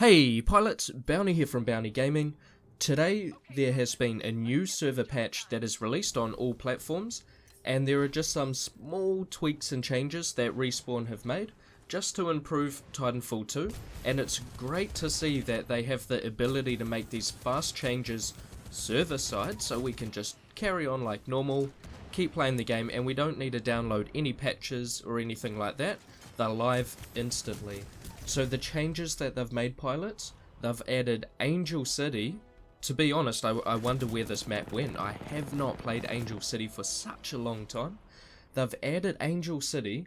Hey pilots, Bounty here from Bounty Gaming. Today there has been a new server patch that is released on all platforms, and there are just some small tweaks and changes that Respawn have made just to improve Titanfall 2, and it's great to see that they have the ability to make these fast changes server side so we can just carry on like normal, keep playing the game, and we don't need to download any patches or anything like that. They're live instantly. So the changes that they've made, pilots, they've added Angel City. To be honest, I wonder where this map went. I have not played Angel City for such a long time. They've added Angel City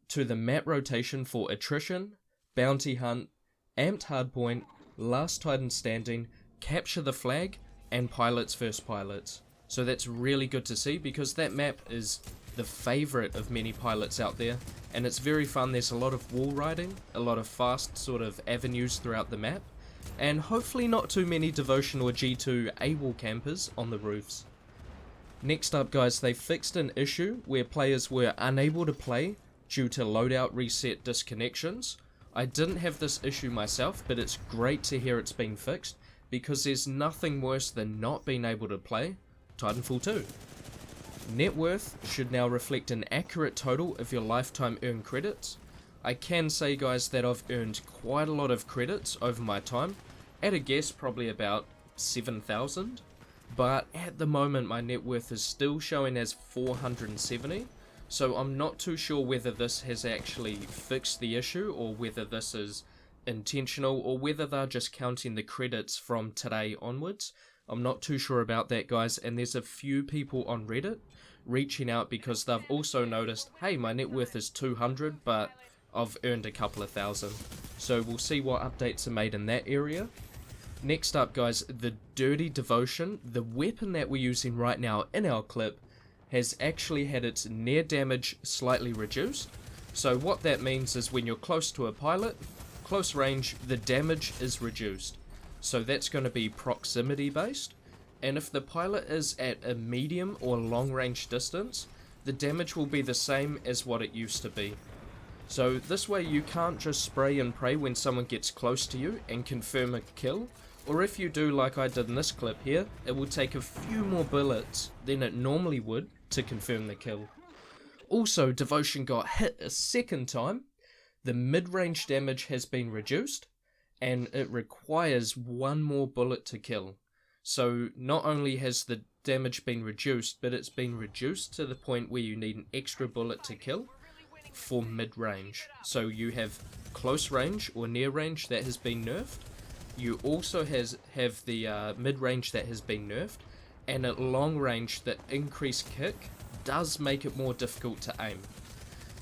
to the map rotation for Attrition, Bounty Hunt, Amped Hardpoint, Last Titan Standing, Capture the Flag, and Pilots vs Pilots. So that's really good to see because that map is the favourite of many pilots out there, and it's very fun. There's a lot of wall riding, a lot of fast sort of avenues throughout the map, and hopefully not too many Devotion or G2 AWOL campers on the roofs. Next up guys, they fixed an issue where players were unable to play due to loadout reset disconnections. I didn't have this issue myself, but it's great to hear it's been fixed because there's nothing worse than not being able to play Titanfall 2. Net worth should now reflect an accurate total of your lifetime earned credits. I can say guys that I've earned quite a lot of credits over my time. At a guess probably about 7,000. But at the moment my net worth is still showing as 470. So I'm not too sure whether this has actually fixed the issue or whether this is intentional or whether they're just counting the credits from today onwards. I'm not too sure about that guys, and there's a few people on Reddit reaching out because they've also noticed, hey, my net worth is 200 but I've earned a couple of thousand. So we'll see what updates are made in that area. Next up guys, the Dirty Devotion, the weapon that we're using right now in our clip, has actually had its near damage slightly reduced. So what that means is when you're close to a pilot, close range, the damage is reduced. So that's going to be proximity based, and if the pilot is at a medium or long range distance, the damage will be the same as what it used to be. So this way you can't just spray and pray when someone gets close to you and confirm a kill, or if you do like I did in this clip here, it will take a few more bullets than it normally would to confirm the kill. Also, Devotion got hit a second time, the mid-range damage has been reduced, and it requires one more bullet to kill. So not only has the damage been reduced, but it's been reduced to the point where you need an extra bullet to kill for mid-range. So you have close range or near range that has been nerfed. You also have the mid-range that has been nerfed, and at long range the increased kick does make it more difficult to aim.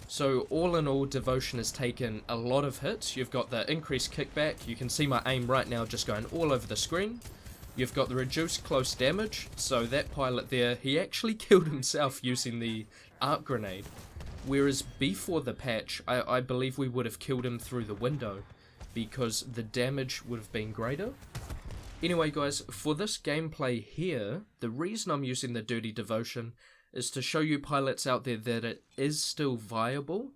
So all in all, Devotion has taken a lot of hits. You've got the increased kickback, you can see my aim right now just going all over the screen. You've got the reduced close damage, so that pilot there, he actually killed himself using the arc grenade. Whereas before the patch, I believe we would have killed him through the window because the damage would have been greater. Anyway guys, for this gameplay here, the reason I'm using the Dirty Devotion is to show you pilots out there that it is still viable,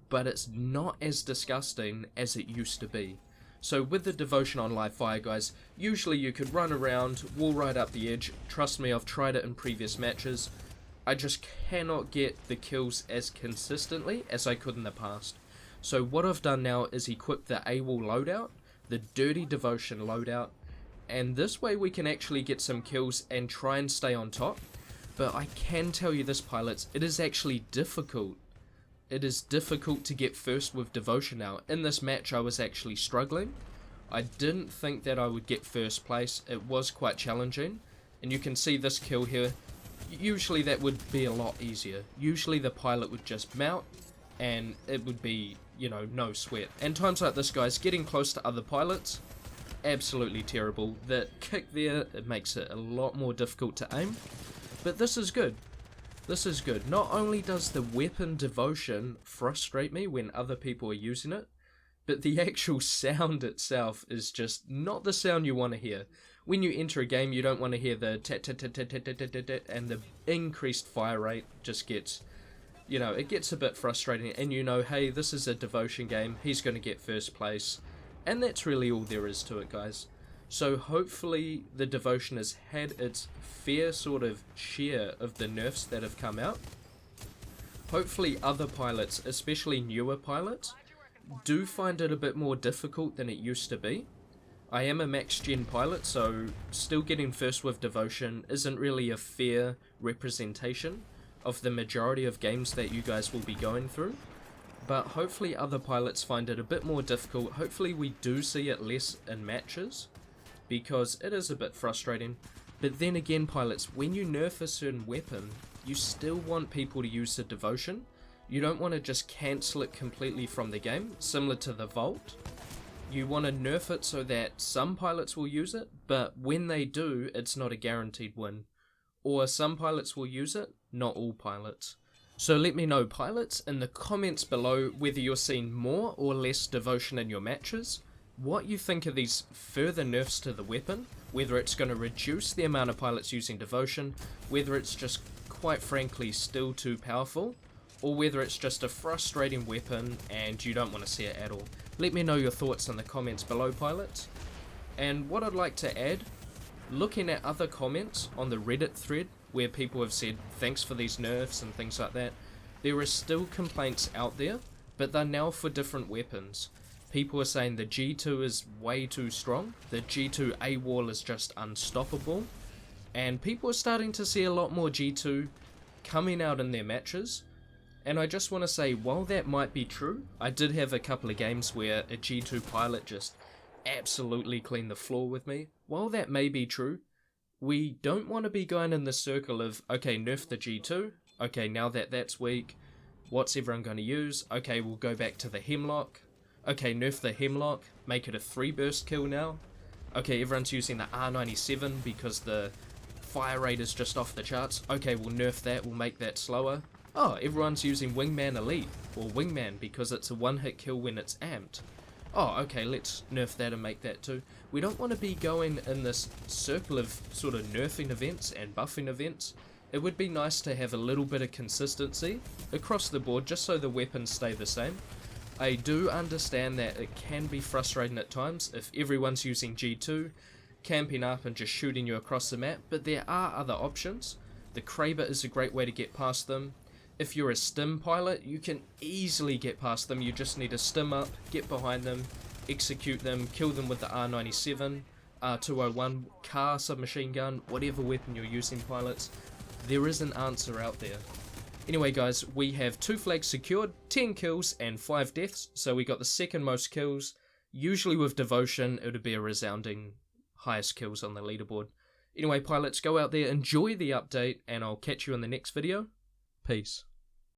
but it's not as disgusting as it used to be. So with the Devotion on live fire guys, usually you could run around, wall right up the edge. Trust me, I've tried it in previous matches. I just cannot get the kills as consistently as I could in the past. So what I've done now is equip the AWOL loadout, the Dirty Devotion loadout, and this way we can actually get some kills and try and stay on top. But I can tell you this pilots, it is actually difficult. It is difficult to get first with Devotion now. In this match I was actually struggling. I didn't think that I would get first place. It was quite challenging. And you can see this kill here. Usually that would be a lot easier. Usually the pilot would just mount and it would be, you know, no sweat. And times like this guys, getting close to other pilots, absolutely terrible. The kick there, it makes it a lot more difficult to aim. But this is good. This is good. Not only does the weapon Devotion frustrate me when other people are using it, but the actual sound itself is just not the sound you want to hear. When you enter a game, you don't want to hear the tat tat tat tat tat tat tat tat, and the increased fire rate just gets, you know, it gets a bit frustrating. And you know, hey, this is a Devotion game. He's going to get first place. And that's really all there is to it, guys. So hopefully the Devotion has had its fair sort of share of the nerfs that have come out. Hopefully other pilots, especially newer pilots, do find it a bit more difficult than it used to be. I am a max gen pilot, so still getting first with Devotion isn't really a fair representation of the majority of games that you guys will be going through. But hopefully other pilots find it a bit more difficult. Hopefully we do see it less in matches, because it is a bit frustrating. But then again, pilots, when you nerf a certain weapon, you still want people to use the Devotion. You don't want to just cancel it completely from the game, similar to the Vault. You want to nerf it so that some pilots will use it, but when they do, it's not a guaranteed win. Or some pilots will use it, not all pilots. So let me know, pilots, in the comments below whether you're seeing more or less Devotion in your matches, what you think of these further nerfs to the weapon, whether it's going to reduce the amount of pilots using Devotion, whether it's just quite frankly still too powerful, or whether it's just a frustrating weapon and you don't want to see it at all. Let me know your thoughts in the comments below, pilots. And what I'd like to add, looking at other comments on the Reddit thread where people have said thanks for these nerfs and things like that, there are still complaints out there, but they're now for different weapons. People are saying the G2 is way too strong, the G2 AWOL is just unstoppable, and people are starting to see a lot more G2 coming out in their matches. And I just want to say, while that might be true, I did have a couple of games where a G2 pilot just absolutely cleaned the floor with me. While that may be true, we don't want to be going in the circle of, okay, nerf the G2, okay, now that that's weak, what's everyone going to use? Okay, we'll go back to the Hemlock. Okay, nerf the Hemlock, make it a 3-burst kill now. Okay, everyone's using the R97 because the fire rate is just off the charts. Okay, we'll nerf that, we'll make that slower. Oh, everyone's using Wingman Elite, or Wingman, because it's a one-hit kill when it's amped. Oh, okay, let's nerf that and make that too. We don't want to be going in this circle of sort of nerfing events and buffing events. It would be nice to have a little bit of consistency across the board, just so the weapons stay the same. I do understand that it can be frustrating at times if everyone's using G2, camping up and just shooting you across the map, but there are other options. The Kraber is a great way to get past them. If you're a stim pilot, you can easily get past them. You just need to stim up, get behind them, execute them, kill them with the R97, R201, car, submachine gun, whatever weapon you're using, pilots. There is an answer out there. Anyway guys, we have 2 flags secured, 10 kills and 5 deaths, so we got the second most kills. Usually with Devotion, it would be a resounding highest kills on the leaderboard. Anyway pilots, go out there, enjoy the update, and I'll catch you in the next video. Peace.